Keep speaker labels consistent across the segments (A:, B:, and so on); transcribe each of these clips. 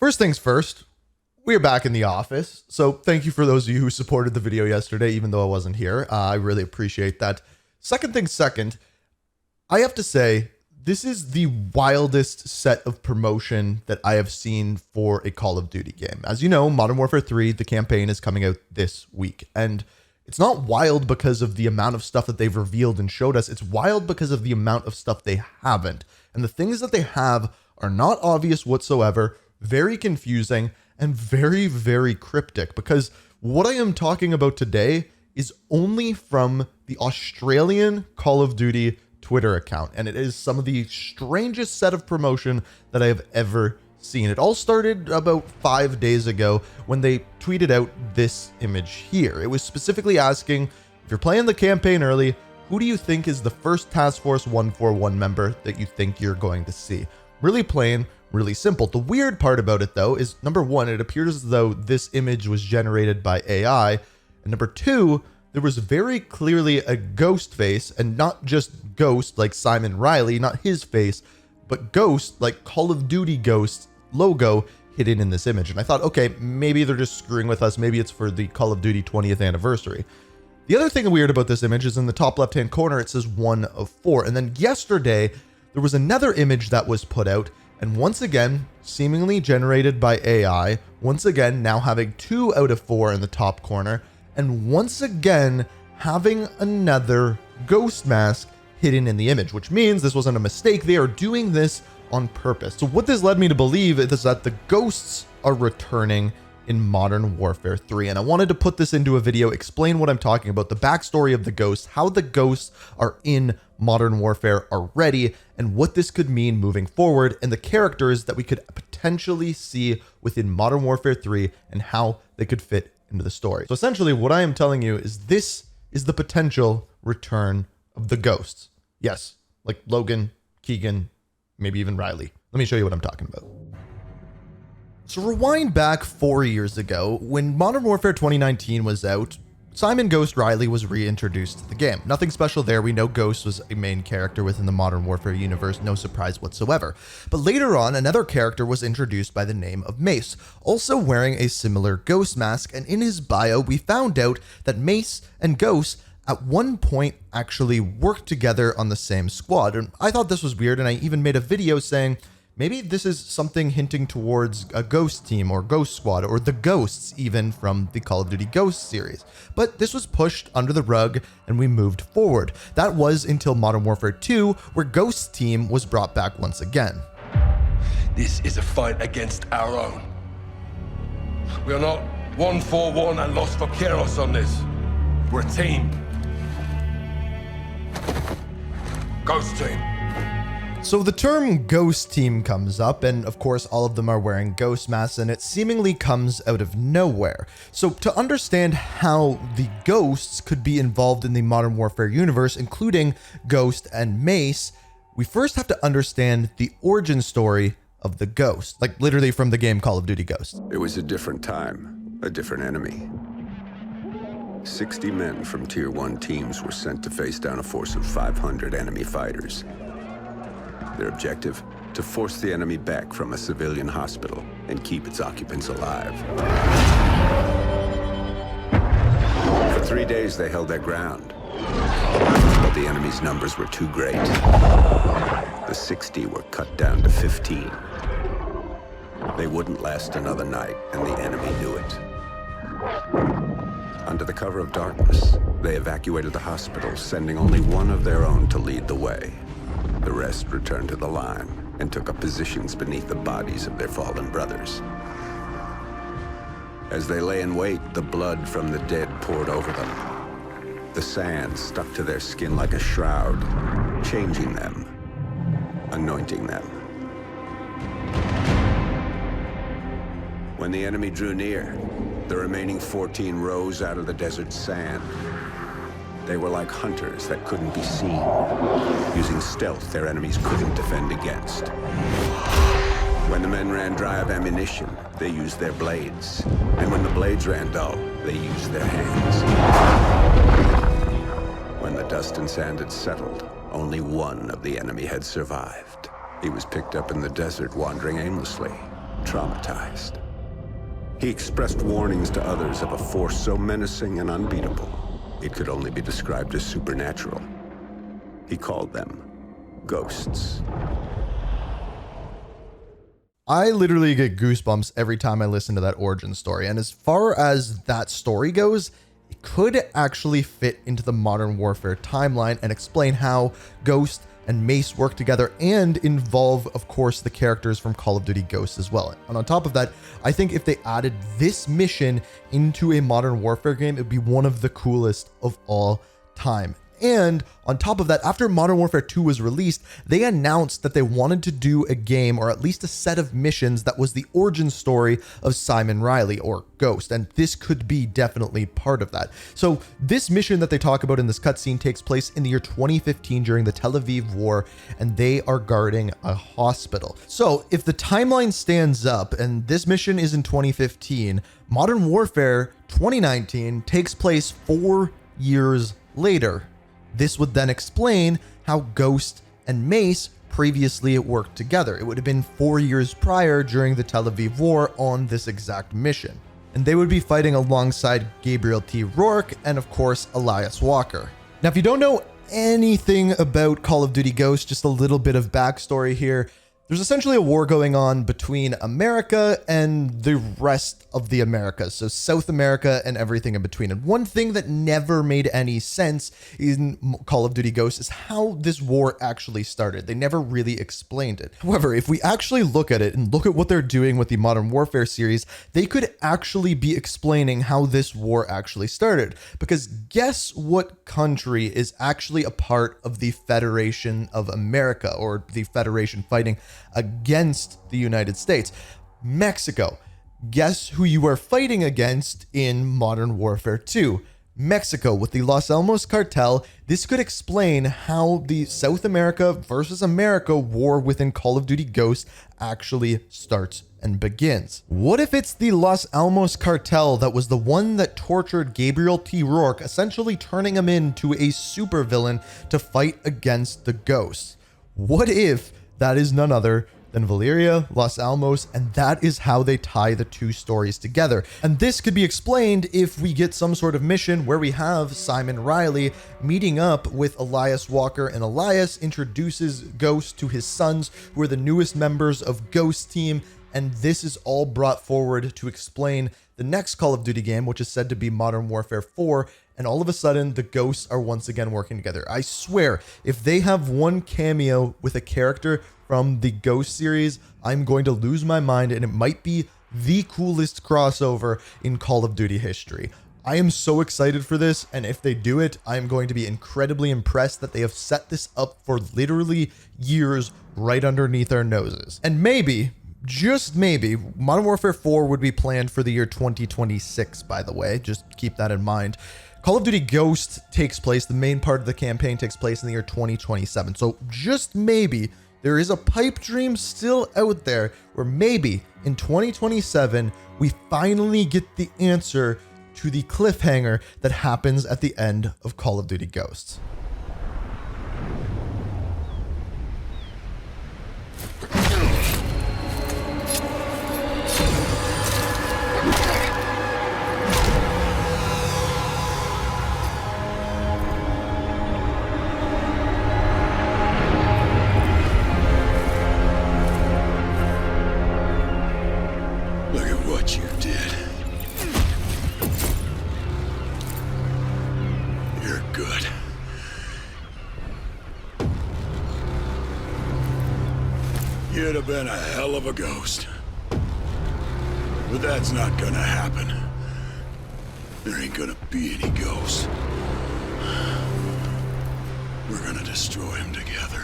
A: First things first, we're back in the office. So thank you for those of you who supported the video yesterday, even though I wasn't here. I really appreciate that. Second thing second, I have to say, this is the wildest set of promotion that I have seen for a Call of Duty game. As you know, Modern Warfare 3, the campaign is coming out this week. And it's not wild because of the amount of stuff that they've revealed and showed us. It's wild because of the amount of stuff they haven't. And the things that they have are not obvious whatsoever, very confusing, and very, very cryptic. Because what I am talking about today is only from the Australian Call of Duty Twitter account. And it is some of the strangest set of promotion that I have ever seen. It all started about 5 days ago when they tweeted out this image here. It was specifically asking, if you're playing the campaign early, who do you think is the first Task Force 141 member that you think you're going to see? Really plain, really simple. The weird part about it though is, number one, it appears as though this image was generated by AI. And number two, there was very clearly a ghost face, and not just ghost like Simon Riley, not his face, but ghost like Call of Duty Ghost logo hidden in this image. And I thought, okay, maybe they're just screwing with us. Maybe it's for the Call of Duty 20th anniversary. The other thing weird about this image is in the top left-hand corner, it says 1 of 4. And then yesterday, there was another image that was put out, and once again, seemingly generated by AI, once again, now having 2 out of 4 in the top corner, and once again, having another ghost mask hidden in the image, which means this wasn't a mistake. They are doing this on purpose. So what this led me to believe is that the ghosts are returning in Modern Warfare 3. And I wanted to put this into a video, explain what I'm talking about, the backstory of the ghosts, how the ghosts are in Modern Warfare already, and what this could mean moving forward, and the characters that we could potentially see within Modern Warfare 3 and how they could fit into the story. So essentially what I am telling you is this is the potential return of the ghosts. Yes, like Logan, Keegan, maybe even Riley. Let me show you what I'm talking about. So rewind back 4 years ago, when Modern Warfare 2019 was out, Simon Ghost Riley was reintroduced to the game. Nothing special there. We know Ghost was a main character within the Modern Warfare universe, no surprise whatsoever. But later on, another character was introduced by the name of Mace, also wearing a similar ghost mask, and in his bio, we found out that Mace and Ghost at one point actually worked together on the same squad. And I thought this was weird, and I even made a video saying, maybe this is something hinting towards a Ghost team or Ghost Squad or the Ghosts even from the Call of Duty Ghost series. But this was pushed under the rug and we moved forward. That was until Modern Warfare 2, where Ghost team was brought back once again.
B: This is a fight against our own. We are not 141 and lost for Keros on this. We're a team. Ghost team.
A: So the term Ghost Team comes up, and of course all of them are wearing ghost masks, and it seemingly comes out of nowhere. So to understand how the ghosts could be involved in the Modern Warfare universe, including Ghost and Mace, we first have to understand the origin story of the Ghost, like literally from the game Call of Duty Ghost.
C: It was a different time, a different enemy. 60 men from Tier 1 teams were sent to face down a force of 500 enemy fighters. Their objective, to force the enemy back from a civilian hospital and keep its occupants alive. For 3 days they held their ground, but the enemy's numbers were too great. The 60 were cut down to 15. They wouldn't last another night, and the enemy knew it. Under the cover of darkness, they evacuated the hospital, sending only one of their own to lead the way. The rest returned to the line and took up positions beneath the bodies of their fallen brothers. As they lay in wait, the blood from the dead poured over them. The sand stuck to their skin like a shroud, changing them, anointing them. When the enemy drew near, the remaining 14 rose out of the desert sand. They were like hunters that couldn't be seen, using stealth their enemies couldn't defend against. When the men ran dry of ammunition, they used their blades. And when the blades ran dull, they used their hands. When the dust and sand had settled, only one of the enemy had survived. He was picked up in the desert, wandering aimlessly, traumatized. He expressed warnings to others of a force so menacing and unbeatable, it could only be described as supernatural. He called them ghosts.
A: I literally get goosebumps every time I listen to that origin story. And as far as that story goes, it could actually fit into the Modern Warfare timeline and explain how Ghost and Mace work together and involve, of course, the characters from Call of Duty Ghosts as well. And on top of that, I think if they added this mission into a Modern Warfare game, it would be one of the coolest of all time. And on top of that, after Modern Warfare 2 was released, they announced that they wanted to do a game, or at least a set of missions, that was the origin story of Simon Riley, or Ghost, and this could be definitely part of that. So this mission that they talk about in this cutscene takes place in the year 2015 during the Tel Aviv War, and they are guarding a hospital. So if the timeline stands up, and this mission is in 2015, Modern Warfare 2019 takes place 4 years later. This would then explain how Ghost and Mace previously worked together. It would have been 4 years prior during the Tel Aviv War on this exact mission. And they would be fighting alongside Gabriel T. Rourke and, of course, Elias Walker. Now, if you don't know anything about Call of Duty Ghosts, just a little bit of backstory here. There's essentially a war going on between America and the rest of the Americas, so South America and everything in between. And one thing that never made any sense in Call of Duty Ghosts is how this war actually started. They never really explained it. However, if we actually look at it and look at what they're doing with the Modern Warfare series, they could actually be explaining how this war actually started. Because guess what country is actually a part of the Federation of America, or the Federation fighting against the United States? Mexico. Guess who you are fighting against in Modern Warfare 2? Mexico with the Los Alamos cartel. This could explain how the South America versus America war within Call of Duty Ghosts actually starts and begins. What if it's the Los Alamos cartel that was the one that tortured Gabriel T. Rourke, essentially turning him into a supervillain to fight against the Ghosts? What if that is none other than Valeria, Los Alamos, and that is how they tie the two stories together. And this could be explained if we get some sort of mission where we have Simon Riley meeting up with Elias Walker, and Elias introduces Ghost to his sons, who are the newest members of Ghost Team, and this is all brought forward to explain the next Call of Duty game, which is said to be Modern Warfare 4, and all of a sudden, the Ghosts are once again working together. I swear, if they have one cameo with a character from the Ghost series, I'm going to lose my mind, and it might be the coolest crossover in Call of Duty history. I am so excited for this, and if they do it, I'm going to be incredibly impressed that they have set this up for literally years right underneath our noses. And maybe, just maybe, Modern Warfare 4 would be planned for the year 2026, by the way. Just keep that in mind. Call of Duty Ghost takes place, the main part of the campaign takes place in the year 2027. So just maybe there is a pipe dream still out there where maybe in 2027, we finally get the answer to the cliffhanger that happens at the end of Call of Duty Ghosts.
D: You'd have been a hell of a ghost. But that's not gonna happen. There ain't gonna be any ghosts. We're gonna destroy him together.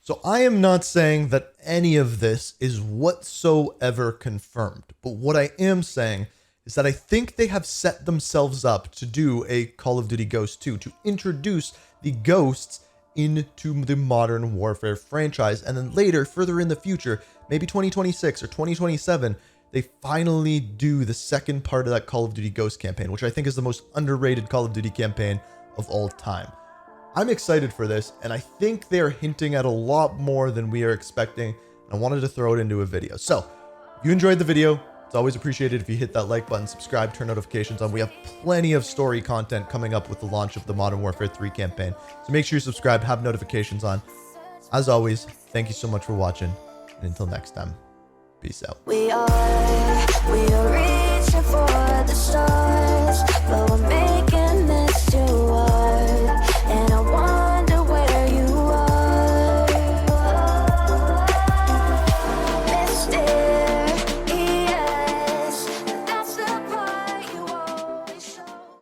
A: So I am not saying that any of this is whatsoever confirmed, but what I am saying is that I think they have set themselves up to do a Call of Duty Ghosts 2, to introduce the ghosts into the Modern Warfare franchise, and then later, further in the future, maybe 2026 or 2027, they finally do the second part of that Call of Duty Ghosts campaign, which I think is the most underrated Call of Duty campaign of all time. I'm excited for this, and I think they're hinting at a lot more than we are expecting. I wanted to throw it into a video. So, if you enjoyed the video, it's always appreciated if you hit that like button, subscribe, turn notifications on. We have plenty of story content coming up with the launch of the Modern Warfare 3 campaign. So make sure you subscribe, have notifications on. As always, thank you so much for watching, and until next time, peace out.
E: We are reaching for the stars.